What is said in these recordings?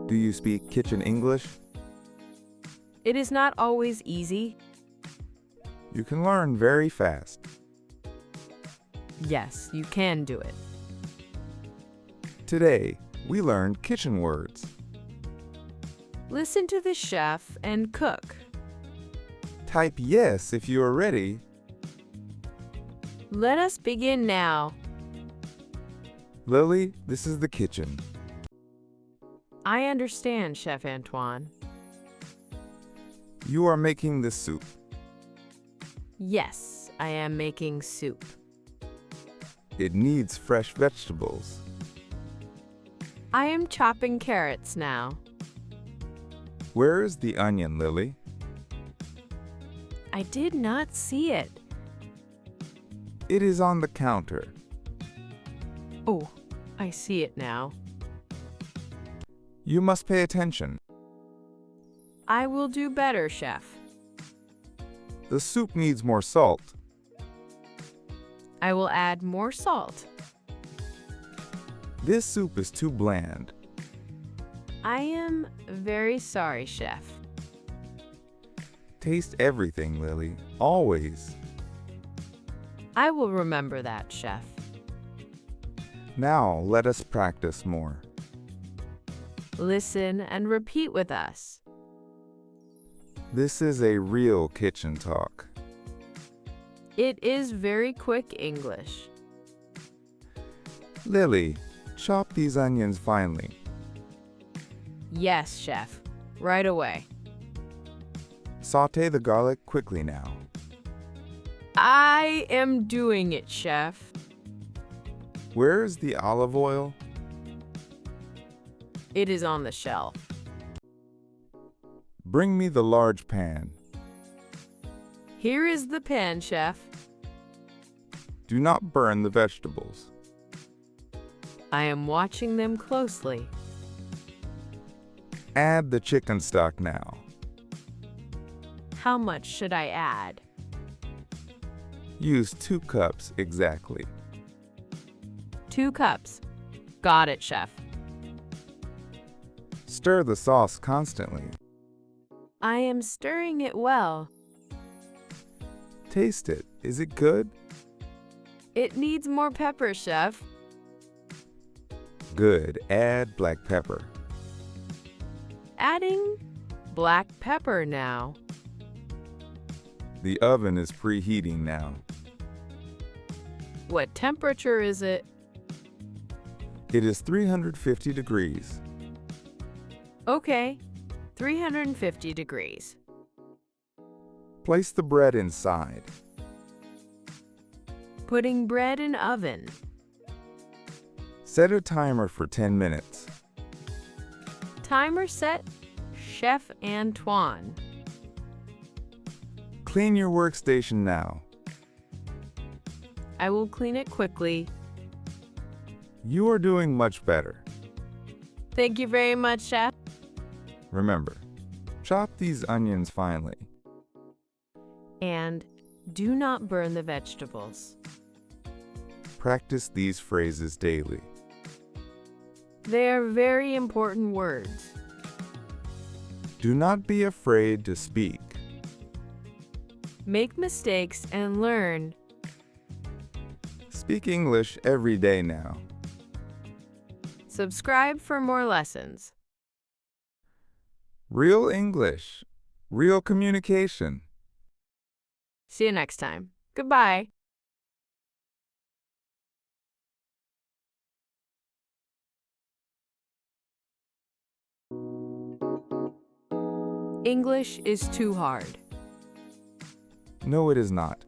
Do you speak kitchen English? It is not always easy. You can learn very fast. Yes, you can do it. Today, we learned kitchen words. Listen to the chef and cook. Type yes if you are ready. Let us begin now. Lily, this is the kitchen. I understand, Chef Antoine. You are making the soup. Yes, I am making soup. It needs fresh vegetables. I am chopping carrots now. Where is the onion, Lily? I did not see it. It is on the counter. Oh, I see it now. You must pay attention. I will do better, Chef. The soup needs more salt. I will add more salt. This soup is too bland. I am very sorry, Chef. Taste everything, Lily. Always. I will remember that, Chef. Now, let us practice more. Listen and repeat with us. This is a real kitchen talk. It is very quick English. Lily, chop these onions finely. Yes, Chef. Right away. Sauté the garlic quickly now. I am doing it, Chef. Where is the olive oil? It is on the shelf. Bring me the large pan. Here is the pan, Chef. Do not burn the vegetables. I am watching them closely. Add the chicken stock now. How much should I add? Use 2 cups exactly. 2 cups. Got it, Chef. Stir the sauce constantly. I am stirring it well. Taste it. Is it good? It needs more pepper, Chef. Good. Add black pepper. Adding black pepper now. The oven is preheating now. What temperature is it? It is 350 degrees. Okay, 350 degrees. Place the bread inside. Putting bread in oven. Set a timer for 10 minutes. Timer set, Chef Antoine. Clean your workstation now. I will clean it quickly. You are doing much better. Thank you very much, Chef. Remember, chop these onions finely. And do not burn the vegetables. Practice these phrases daily. They are very important words. Do not be afraid to speak. Make mistakes and learn. Speak English every day now. Subscribe for more lessons. Real English. Real communication. See you next time. Goodbye. English is too hard. No, it is not.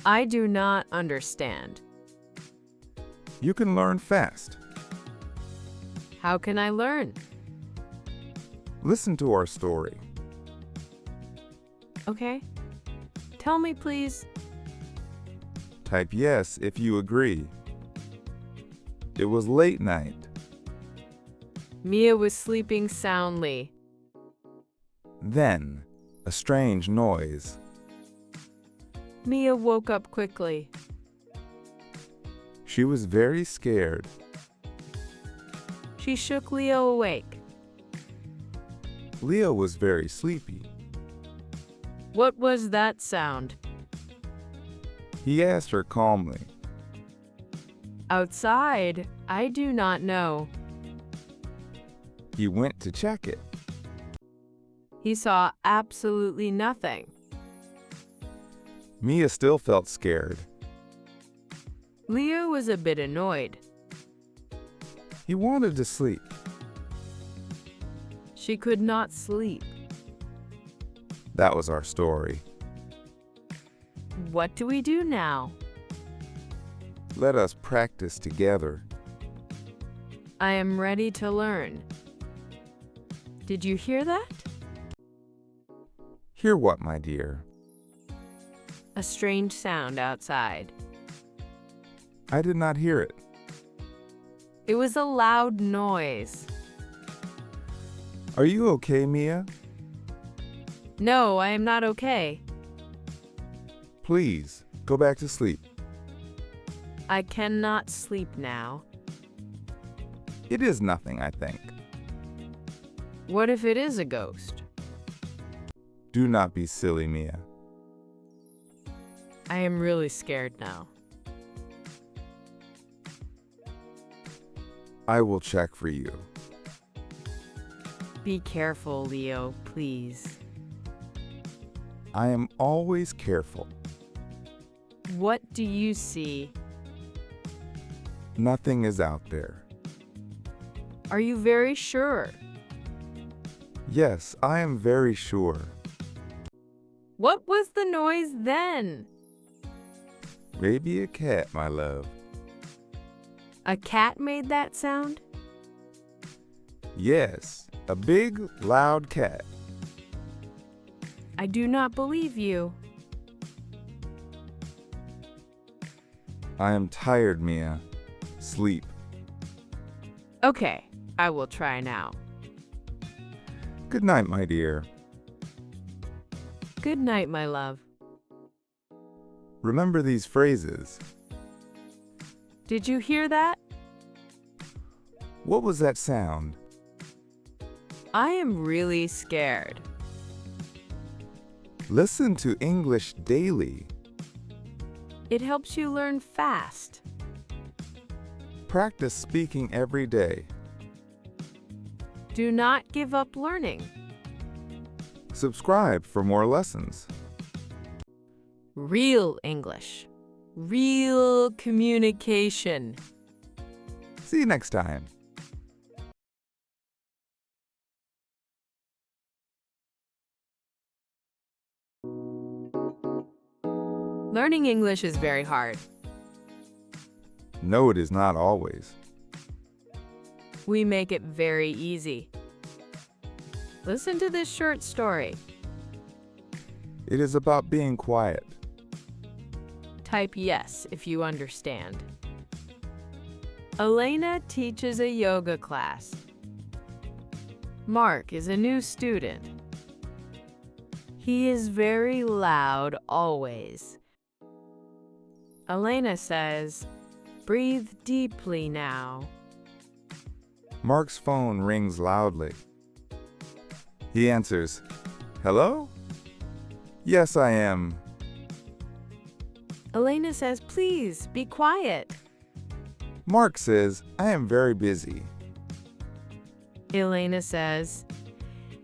I do not understand. You can learn fast. How can I learn? Listen to our story. Okay. Tell me, please. Type yes if you agree. It was late night. Mia was sleeping soundly. Then, a strange noise. Mia woke up quickly. She was very scared. She shook Leo awake. Leo was very sleepy. What was that sound? He asked her calmly. Outside, I do not know. He went to check it. He saw absolutely nothing. Mia still felt scared. Leo was a bit annoyed. He wanted to sleep. She could not sleep. That was our story. What do we do now? Let us practice together. I am ready to learn. Did you hear that? Hear what, my dear? A strange sound outside. I did not hear it. It was a loud noise. Are you okay, Mia? No, I am not okay. Please, go back to sleep. I cannot sleep now. It is nothing, I think. What if it is a ghost? Do not be silly, Mia. I am really scared now. I will check for you. Be careful, Leo, please. I am always careful. What do you see? Nothing is out there. Are you very sure? Yes, I am very sure. What was the noise then? Maybe a cat, my love. A cat made that sound? Yes, a big, loud cat. I do not believe you. I am tired, Mia. Sleep. Okay, I will try now. Good night, my dear. Good night, my love. Remember these phrases. Did you hear that? What was that sound? I am really scared. Listen to English daily. It helps you learn fast. Practice speaking every day. Do not give up learning. Subscribe for more lessons. Real English. Real communication. See you next time. Learning English is very hard. No, it is not always. We make it very easy. Listen to this short story. It is about being quiet. Type yes if you understand. Elena teaches a yoga class. Mark is a new student. He is very loud always. Elena says, "Breathe deeply now." Mark's phone rings loudly. He answers, "Hello? Yes, I am." Elena says, "Please, be quiet." Mark says, "I am very busy." Elena says,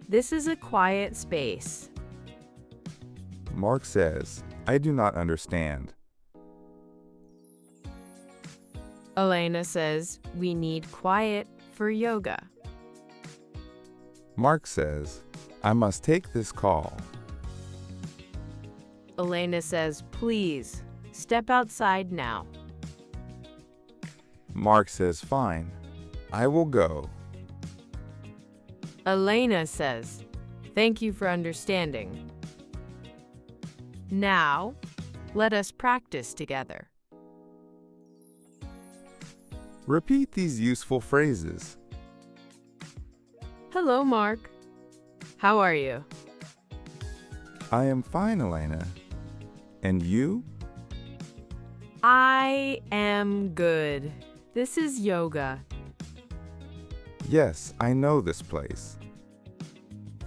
"This is a quiet space." Mark says, "I do not understand." Elena says, "We need quiet for yoga." Mark says, "I must take this call." Elena says, "Please, step outside now." Mark says, "Fine, I will go." Elena says, "Thank you for understanding." Now, let us practice together. Repeat these useful phrases. Hello, Mark. How are you? I am fine, Elena. And you? I am good. This is yoga. Yes, I know this place.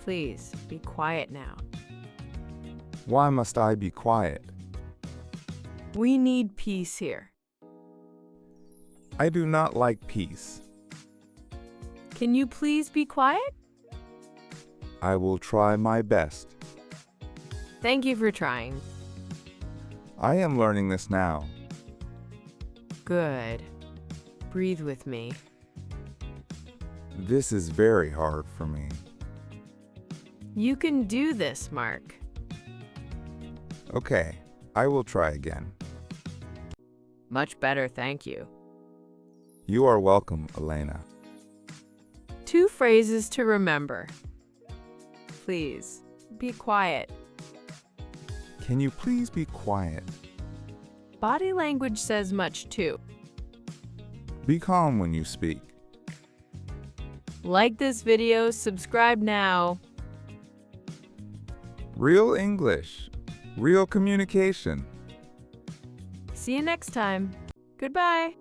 Please be quiet now. Why must I be quiet? We need peace here. I do not like peace. Can you please be quiet? I will try my best. Thank you for trying. I am learning this now. Good. Breathe with me. This is very hard for me. You can do this, Mark. Okay, I will try again. Much better, thank you. You are welcome, Elena. 2 phrases to remember. Please be quiet. Can you please be quiet? Body language says much too. Be calm when you speak. Like this video, subscribe now. Real English. Real communication. See you next time. Goodbye.